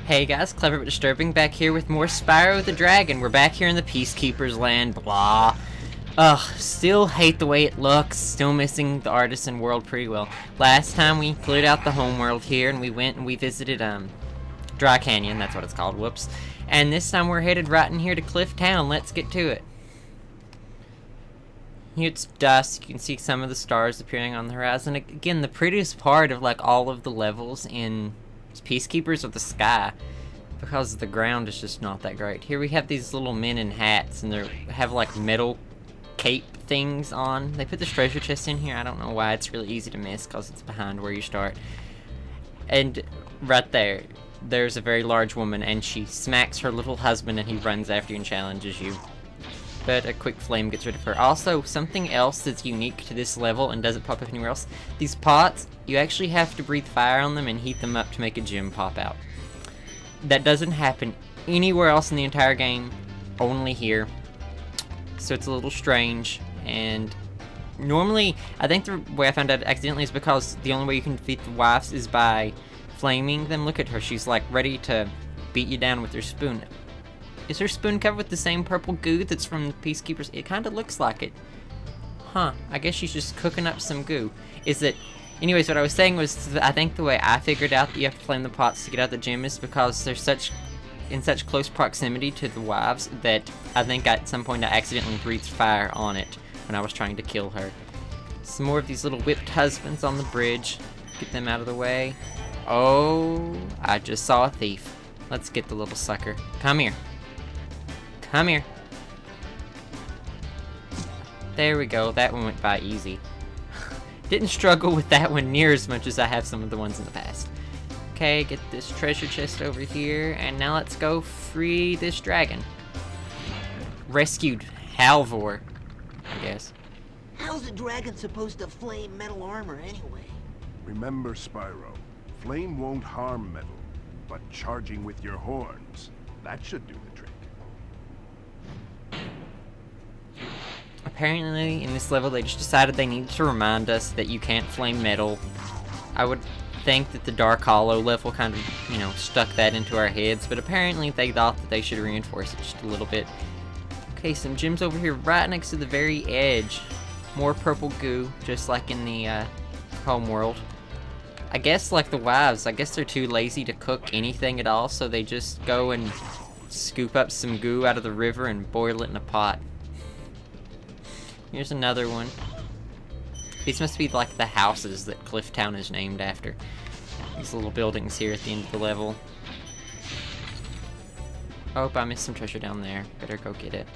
Hey guys, Clever but Disturbing back here with more Spyro the Dragon. We're back here in the Peacekeeper's land, blah. Ugh, still hate the way it looks, still missing the artisan world pretty well. Last time we cleared out the home world here and we went and we visited, Dry Canyon, that's what it's called, whoops. And this time we're headed right in here to Cliff Town, let's get to it. Here it's dusk, you can see some of the stars appearing on the horizon. Again, the prettiest part of like all of the levels in Peacekeepers of the sky, because the ground is just not that great. Here we have these little men in hats and they have like metal cape things on. They put this treasure chest in here. I don't know why. It's really easy to miss because it's behind where you start. And right there, there's a very large woman and she smacks her little husband and he runs after you and challenges you. But a quick flame gets rid of her. Also, something else that's unique to this level and doesn't pop up anywhere else. These pots, you actually have to breathe fire on them and heat them up to make a gem pop out. That doesn't happen anywhere else in the entire game, only here. So it's a little strange, and normally, I think the way I found out accidentally is because the only way you can defeat the wives is by flaming them. Look at her, she's like ready to beat you down with her spoon. Is her spoon covered with the same purple goo that's from the Peacekeepers? It kind of looks like it. Huh, I guess she's just cooking up some goo. Anyways, what I was saying was, I think the way I figured out that you have to flame the pots to get out the gem is because they're in such close proximity to the wives that I think at some point I accidentally breathed fire on it when I was trying to kill her. Some more of these little whipped husbands on the bridge. Get them out of the way. Oh, I just saw a thief. Let's get the little sucker. Come here. Come here. There we go, that one went by easy. Didn't struggle with that one near as much as I have some of the ones in the past. Okay, get this treasure chest over here, and now let's go free this dragon. Rescued Halvor, I guess. How's a dragon supposed to flame metal armor anyway? Remember, Spyro, flame won't harm metal, but charging with your horns, that should do the trick. Apparently, in this level, they just decided they needed to remind us that you can't flame metal. I would think that the Dark Hollow level kind of, stuck that into our heads, but apparently they thought that they should reinforce it just a little bit. Okay, some gems over here right next to the very edge. More purple goo, just like in the home world. I guess, like the wives, I guess they're too lazy to cook anything at all, so they just go and scoop up some goo out of the river and boil it in a pot. Here's another one. These must be like the houses that Cliff Town is named after. These little buildings here at the end of the level. Oh, I missed some treasure down there. Better go get it.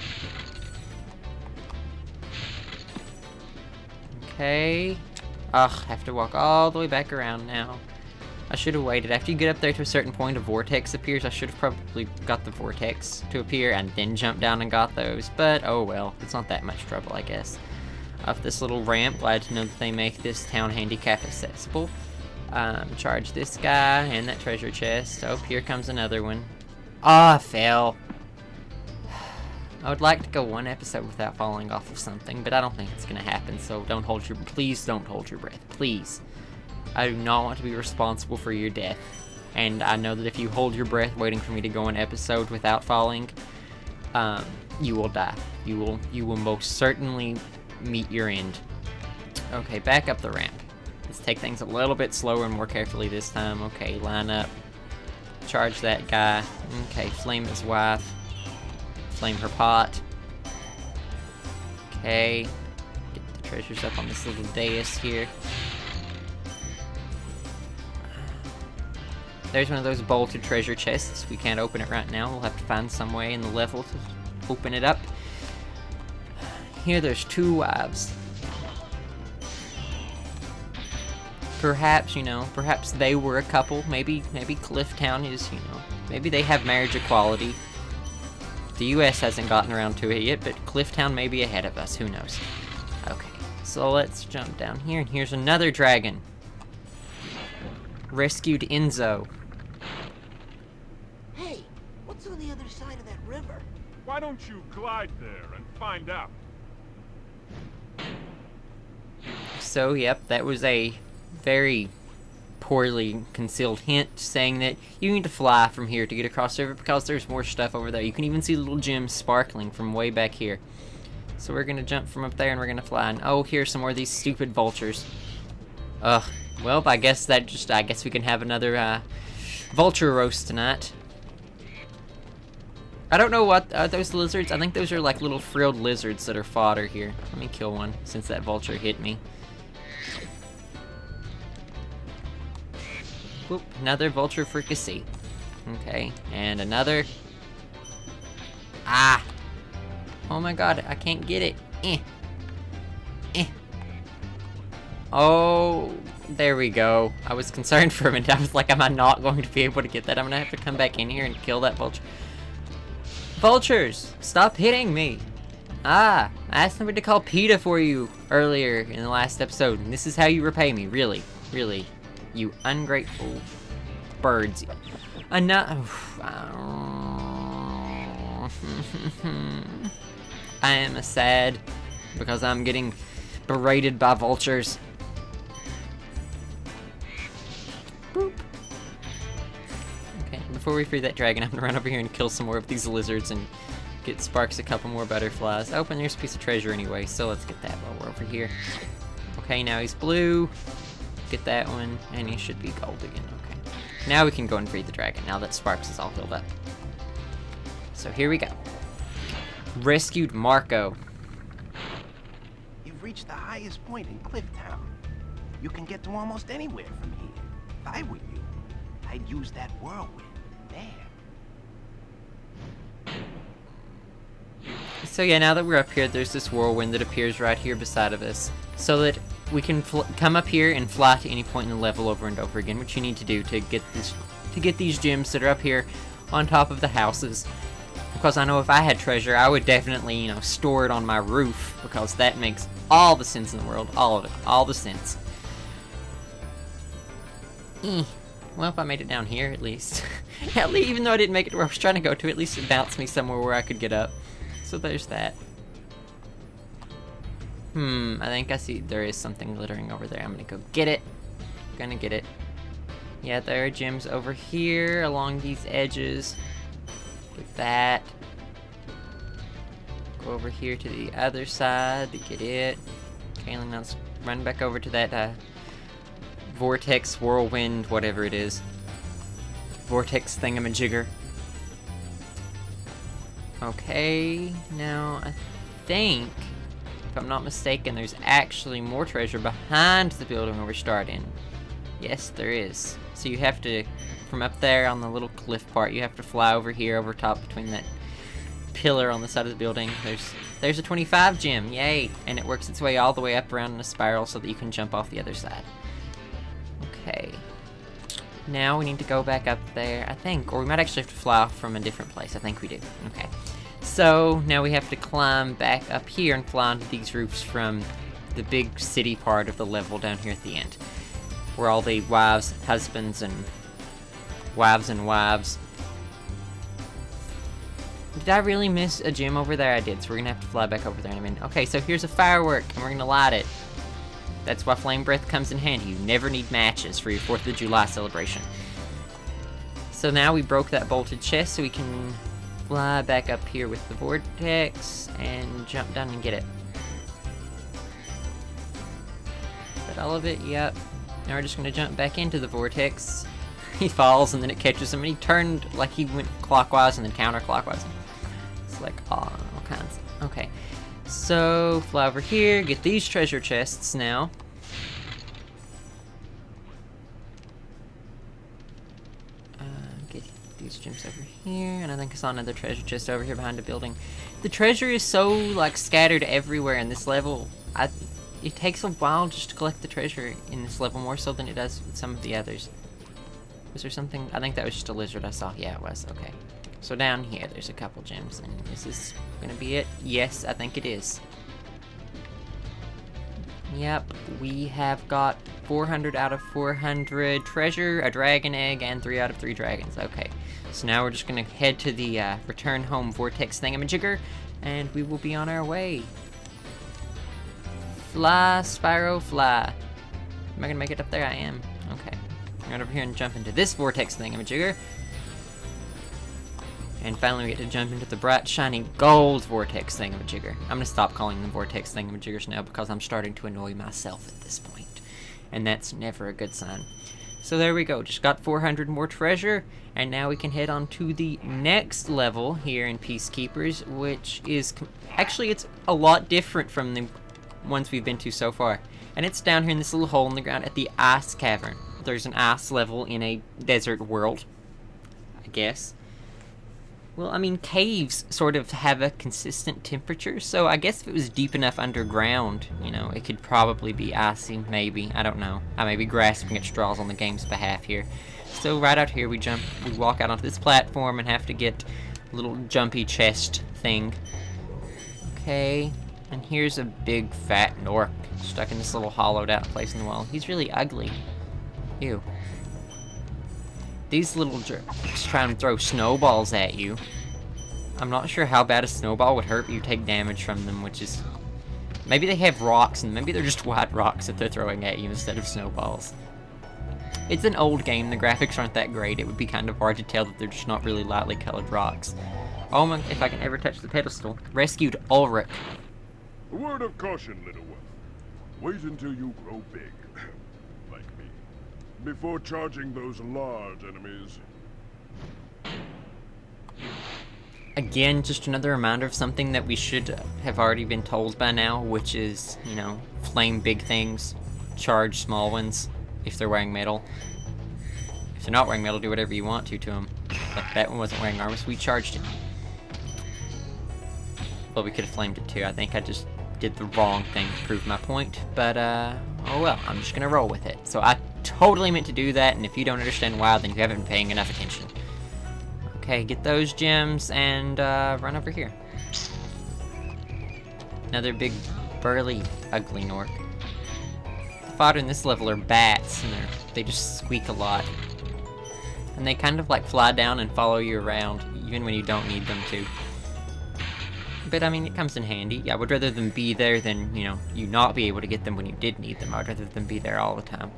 Okay. Ugh, have to walk all the way back around now. I should have waited. After you get up there to a certain point, a vortex appears. I should have probably got the vortex to appear and then jumped down and got those. But, oh well. It's not that much trouble, I guess. Off this little ramp, glad to know that they make this town handicap accessible. Charge this guy and that treasure chest. Oh, here comes another one. Ah, I fell. I would like to go one episode without falling off of something, but I don't think it's gonna happen, so please don't hold your breath. Please. I do not want to be responsible for your death. And I know that if you hold your breath waiting for me to go an episode without falling, you will die. You will most certainly meet your end. Okay, back up the ramp. Let's take things a little bit slower and more carefully this time. Okay, line up. Charge that guy. Okay, flame his wife. Flame her pot. Okay. Get the treasures up on this little dais here. There's one of those bolted treasure chests. We can't open it right now. We'll have to find some way in the level to open it up. Here there's two wives. Perhaps, perhaps they were a couple. Maybe Cliff Town is, maybe they have marriage equality. The US hasn't gotten around to it yet, but Cliff Town may be ahead of us. Who knows? Okay, so let's jump down here, and here's another dragon. Rescued Enzo. Hey, what's on the other side of that river? Why don't you glide there and find out? So, yep, that was a very poorly concealed hint saying that you need to fly from here to get across the river because there's more stuff over there. You can even see the little gems sparkling from way back here. So we're gonna jump from up there and we're gonna fly. And oh, here's some more of these stupid vultures. Ugh. Well, I guess we can have another vulture roast tonight. I don't know what are those lizards. I think those are like little frilled lizards that are fodder here. Let me kill one since that vulture hit me. Whoop, another vulture fricassee. Okay, and another. Ah! Oh my god, I can't get it. Oh, there we go. I was concerned for a minute. I was like, am I not going to be able to get that? I'm gonna have to come back in here and kill that vulture. Vultures, stop hitting me. Ah, I asked somebody to call PETA for you earlier in the last episode, and this is how you repay me. Really, really, you ungrateful birds. Enough. I am sad because I'm getting berated by vultures. Boop. Okay, before we free that dragon, I'm gonna run over here and kill some more of these lizards and get Sparks a couple more butterflies. Oh, and there's a piece of treasure anyway, so let's get that while we're over here. Okay, now he's blue. Get that one, and he should be gold again. Okay. Now we can go and free the dragon, now that Sparks is all healed up. So here we go. Rescued Marco. You've reached the highest point in Clifftown. You can get to almost anywhere from here. If I were you, I'd use that whirlwind there. So yeah, now that we're up here, there's this whirlwind that appears right here beside of us, so that we can come up here and fly to any point in the level over and over again, which you need to do to get these gems that are up here on top of the houses. Because I know if I had treasure, I would definitely, you know, store it on my roof, because that makes all the sense in the world, all of it, all the sense. Well, if I made it down here, at least. Even though I didn't make it where I was trying to go to, at least it bounced me somewhere where I could get up. So there's that. I think I see there is something glittering over there. I'm gonna go get it. Gonna get it. Yeah, there are gems over here along these edges. Get that. Go over here to the other side to get it. Okay, and let's run back over to that vortex, whirlwind, whatever it is. Vortex thingamajigger. Okay, now I think, if I'm not mistaken, there's actually more treasure behind the building where we're starting. Yes, there is. So you have to, from up there on the little cliff part, you have to fly over here, over top between that pillar on the side of the building. There's a 25 gem, yay! And it works its way all the way up around in a spiral so that you can jump off the other side. Okay. Now we need to go back up there, I think, or we might actually have to fly off from a different place. I think we do. Okay. So now we have to climb back up here and fly onto these roofs from the big city part of the level down here at the end, where all the wives, husbands, and wives. Did I really miss a gem over there? I did, so we're gonna have to fly back over there in a minute. Okay, so here's a firework, and we're gonna light it. That's why flame breath comes in handy. You never need matches for your 4th of July celebration. So now we broke that bolted chest, so we can fly back up here with the vortex and jump down and get it. Is that all of it? Yep. Now we're just gonna jump back into the vortex. He falls and then it catches him, and he turned like he went clockwise and then counterclockwise. It's like all kinds. Okay. So, fly over here, get these treasure chests now. Get these gems over here, and I think I saw another treasure chest over here behind the building. The treasure is so, like, scattered everywhere in this level. It takes a while just to collect the treasure in this level, more so than it does with some of the others. Was there something? I think that was just a lizard I saw. Yeah, it was. Okay. So down here, there's a couple gems, and is this gonna be it? Yes, I think it is. Yep, we have got 400 out of 400 treasure, a dragon egg, and 3 out of 3 dragons. Okay, so now we're just gonna head to the return home vortex thingamajigger, and we will be on our way. Fly, Spyro, fly. Am I gonna make it up there? I am. Okay. Run over here and jump into this vortex thingamajigger. And finally we get to jump into the bright, shiny gold vortex thingamajigger. I'm gonna stop calling them vortex thingamajiggers now because I'm starting to annoy myself at this point. And that's never a good sign. So there we go, just got 400 more treasure, and now we can head on to the next level here in Peacekeepers, which is, actually it's a lot different from the ones we've been to so far. And it's down here in this little hole in the ground at the Ice Cavern. There's an ice level in a desert world, I guess. Well, I mean, caves sort of have a consistent temperature, so I guess if it was deep enough underground, you know, it could probably be icy, maybe. I don't know. I may be grasping at straws on the game's behalf here. So right out here, we walk out onto this platform and have to get a little jumpy chest thing. Okay, and here's a big fat Nork stuck in this little hollowed out place in the wall. He's really ugly. Ew. These little jerks try and throw snowballs at you. I'm not sure how bad a snowball would hurt, but you take damage from them, which is... Maybe they have rocks, and maybe they're just white rocks that they're throwing at you instead of snowballs. It's an old game, the graphics aren't that great. It would be kind of hard to tell that they're just not really lightly colored rocks. Oh my, if I can ever touch the pedestal. Rescued Ulrich. A word of caution, little one. Wait until you grow big. Like me. Before charging those large enemies. Again, just another reminder of something that we should have already been told by now, which is, you know, flame big things, charge small ones, if they're wearing metal. If they're not wearing metal, do whatever you want to them. But that one wasn't wearing armor, so we charged it. Well, we could have flamed it too. I think I just did the wrong thing to prove my point. But, oh well, I'm just gonna roll with it. So I totally meant to do that, and if you don't understand why, then you haven't been paying enough attention. Okay, get those gems and run over here. Another big, burly, ugly Nork. The fodder in this level are bats, and they just squeak a lot. And they kind of like fly down and follow you around, even when you don't need them to. But I mean, it comes in handy. I would rather them be there than, you know, you not be able to get them when you did need them. I would rather them be there all the time.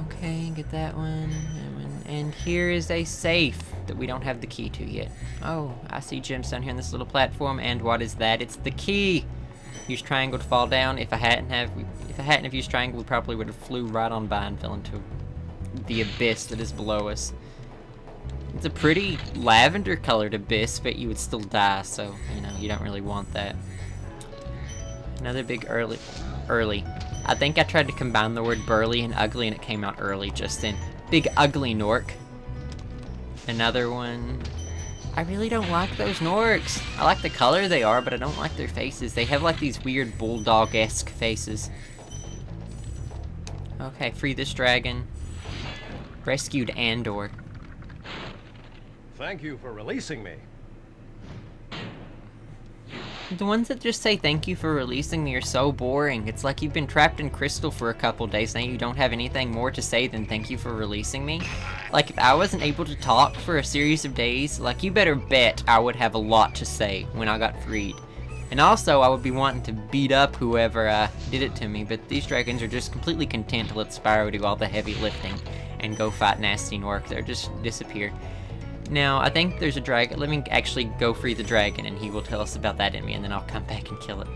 Okay, get that one. And here is a safe that we don't have the key to yet. Oh, I see gems down here on this little platform, and what is that? It's the key! Use triangle to fall down. If I hadn't have used triangle, we probably would have flew right on by and fell into the abyss that is below us. It's a pretty lavender-colored abyss, but you would still die, so, you know, you don't really want that. Another big early. I think I tried to combine the word burly and ugly, and it came out early just then. Big ugly Nork. Another one. I really don't like those Norks. I like the color they are, but I don't like their faces. They have like these weird bulldog-esque faces. Okay, free this dragon. Rescued Andor. Thank you for releasing me. The ones that just say thank you for releasing me are so boring. It's like you've been trapped in crystal for a couple days, now you don't have anything more to say than thank you for releasing me. Like, if I wasn't able to talk for a series of days, like, you better bet I would have a lot to say when I got freed. And also, I would be wanting to beat up whoever did it to me, but these dragons are just completely content to let Spyro do all the heavy lifting and go fight nasty Nork. They'll just disappear. Now, I think there's a dragon. Let me actually go free the dragon, and he will tell us about that enemy, and then I'll come back and kill it.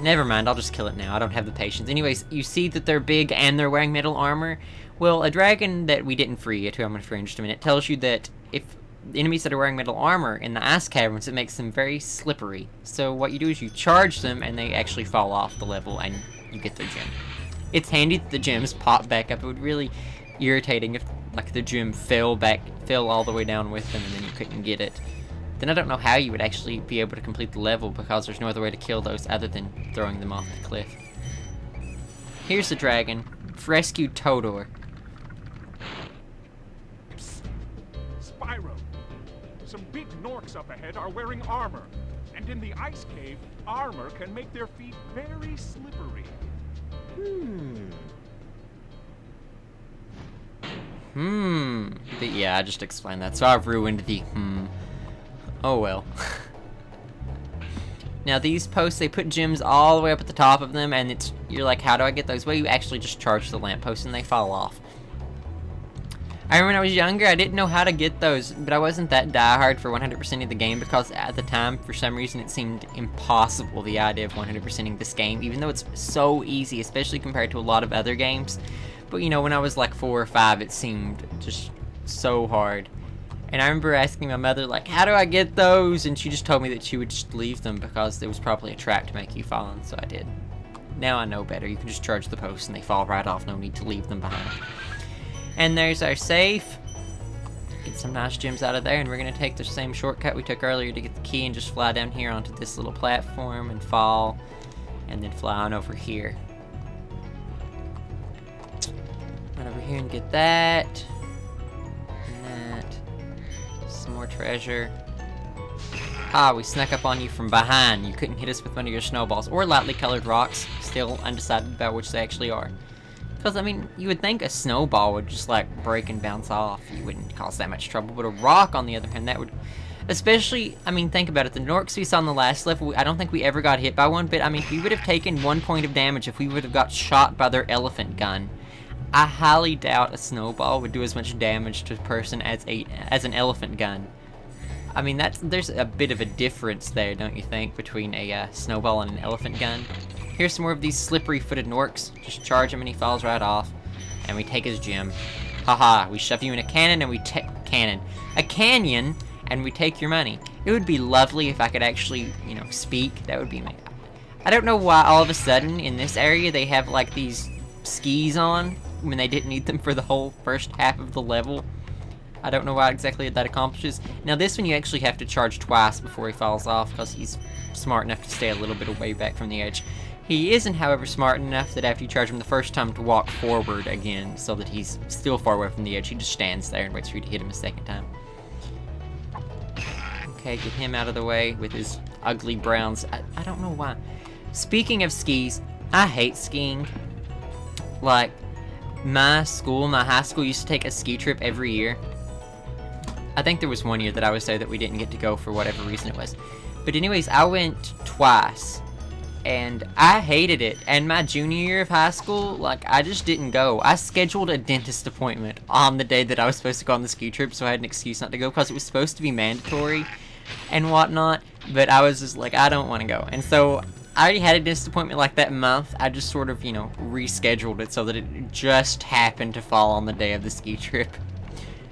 Never mind, I'll just kill it now. I don't have the patience. Anyways, you see that they're big and they're wearing metal armor? Well, a dragon that we didn't free yet, who I'm going to free in just a minute, tells you that if enemies that are wearing metal armor in the ice caverns, it makes them very slippery. So what you do is you charge them, and they actually fall off the level, and you get their gem. It's handy that the gems pop back up. It would really irritating if like the gem fell all the way down with them and then you couldn't get it. Then I don't know how you would actually be able to complete the level because there's no other way to kill those other than throwing them off the cliff. Here's the dragon. Rescued Todor. Psst. Spyro. Some big Norks up ahead are wearing armor. And in the ice cave, armor can make their feet very slippery. But yeah, I just explained that, so I've ruined the Oh well. Now these posts, they put gems all the way up at the top of them, and you're like, how do I get those? Well, you actually just charge the lamppost and they fall off. I remember when I was younger, I didn't know how to get those, but I wasn't that diehard for 100% of the game because at the time, for some reason, it seemed impossible, the idea of 100%ing this game, even though it's so easy, especially compared to a lot of other games. But you know, when I was like 4 or 5, it seemed just so hard. And I remember asking my mother, like, how do I get those? And she just told me that she would just leave them because there was probably a trap to make you fall in, so I did. Now I know better. You can just charge the posts and they fall right off. No need to leave them behind. And there's our safe. Get some nice gems out of there, and we're going to take the same shortcut we took earlier to get the key and just fly down here onto this little platform and fall, and then fly on over here. Run over here and get that. More treasure. Ah, we snuck up on you from behind. You couldn't hit us with one of your snowballs or lightly colored rocks. Still undecided about which they actually are. Because, I mean, you would think a snowball would just, like, break and bounce off. You wouldn't cause that much trouble. But a rock, on the other hand, that would... Especially, I mean, think about it. The Norks we saw on the last level, I don't think we ever got hit by one. But, I mean, we would have taken 1 point of damage if we would have got shot by their elephant gun. I highly doubt a snowball would do as much damage to a person as an elephant gun. I mean, there's a bit of a difference there, don't you think, between a snowball and an elephant gun? Here's some more of these slippery-footed Norks. Just charge him and he falls right off. And we take his gem. Haha, we shove you in a cannon and we take... A canyon, and we take your money. It would be lovely if I could actually, you know, speak. That would be amazing. I don't know why all of a sudden in this area they have, like, these skis on when they didn't need them for the whole first half of the level. I don't know why exactly that accomplishes. Now this one you actually have to charge twice before he falls off because he's smart enough to stay a little bit away back from the edge. He isn't, however, smart enough that after you charge him the first time to walk forward again so that he's still far away from the edge. He just stands there and waits for you to hit him a second time. Okay, get him out of the way with his ugly browns. I don't know why. Speaking of skis, I hate skiing. Like, my high school used to take a ski trip every year. I think there was one year that I was there that we didn't get to go for whatever reason it was. But anyways, I went twice. And I hated it. And my junior year of high school, like, I just didn't go. I scheduled a dentist appointment on the day that I was supposed to go on the ski trip, so I had an excuse not to go because it was supposed to be mandatory and whatnot. But I was just like, I don't want to go. And so I already had a dentist appointment like that month. I just sort of, you know, rescheduled it so that it just happened to fall on the day of the ski trip.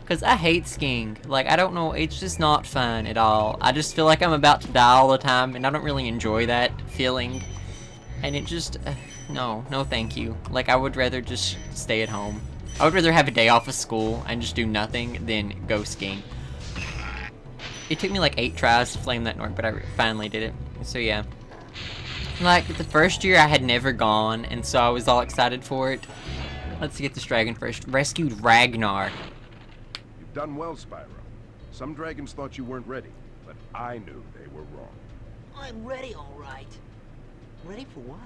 Because I hate skiing. Like, I don't know, it's just not fun at all. I just feel like I'm about to die all the time, and I don't really enjoy that feeling. And it just, no thank you. Like, I would rather just stay at home. I would rather have a day off of school and just do nothing than go skiing. It took me like 8 tries to flame that Nork, but I finally did it. So yeah. Like, the first year I had never gone, and so I was all excited for it. Let's get this dragon first. Rescued Ragnar. You've done well, Spyro. Some dragons thought you weren't ready, but I knew they were wrong. I'm ready, all right. Ready for what?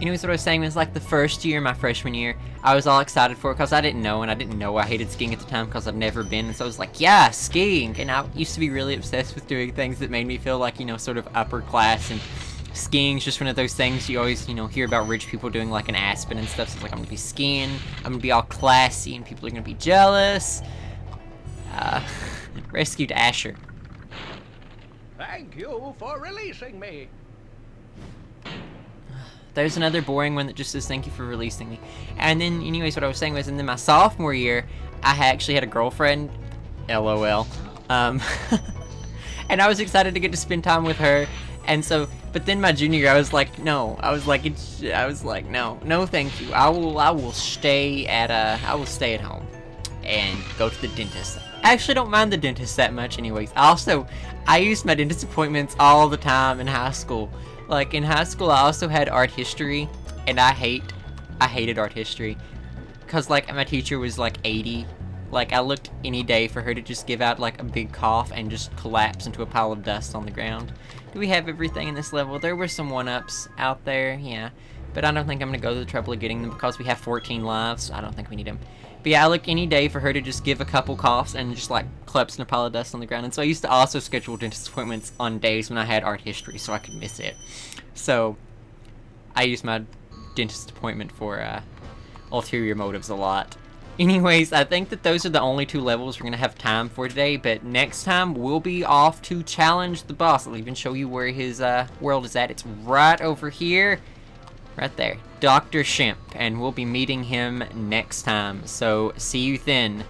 Anyways, what I was saying was, like, the first year, my freshman year, I was all excited for it because I didn't know, and I didn't know I hated skiing at the time because I've never been, and so I was like, yeah, skiing! And I used to be really obsessed with doing things that made me feel like, you know, sort of upper class, and skiing's just one of those things you always, you know, hear about rich people doing, like, in Aspen and stuff, so it's like, I'm gonna be skiing, I'm gonna be all classy, and people are gonna be jealous. Rescued Asher. Thank you for releasing me. There's another boring one that just says thank you for releasing me. And then, anyways, what I was saying was, and then my sophomore year, I actually had a girlfriend. LOL. And I was excited to get to spend time with her. And so, but then my junior year, I was like, no. I was like, no, thank you. I will stay at home and go to the dentist. I actually don't mind the dentist that much, anyways. I used my dentist appointments all the time in high school. Like, in high school, I also had art history, and I hated art history. Because, like, my teacher was, like, 80. Like, I looked any day for her to just give out, like, a big cough and just collapse into a pile of dust on the ground. Do we have everything in this level? There were some 1-ups out there, yeah. But I don't think I'm going to go to the trouble of getting them because we have 14 lives. I don't think we need them. But yeah, I look any day for her to just give a couple coughs and just like collapse in a pile of dust on the ground. And so I used to also schedule dentist appointments on days when I had art history so I could miss it. So I use my dentist appointment for ulterior motives a lot. Anyways, I think that those are the only 2 levels we're going to have time for today, but next time we'll be off to challenge the boss. I'll even show you where his world is at. It's right over here. Right there. Dr. Shemp, and we'll be meeting him next time. So, see you then.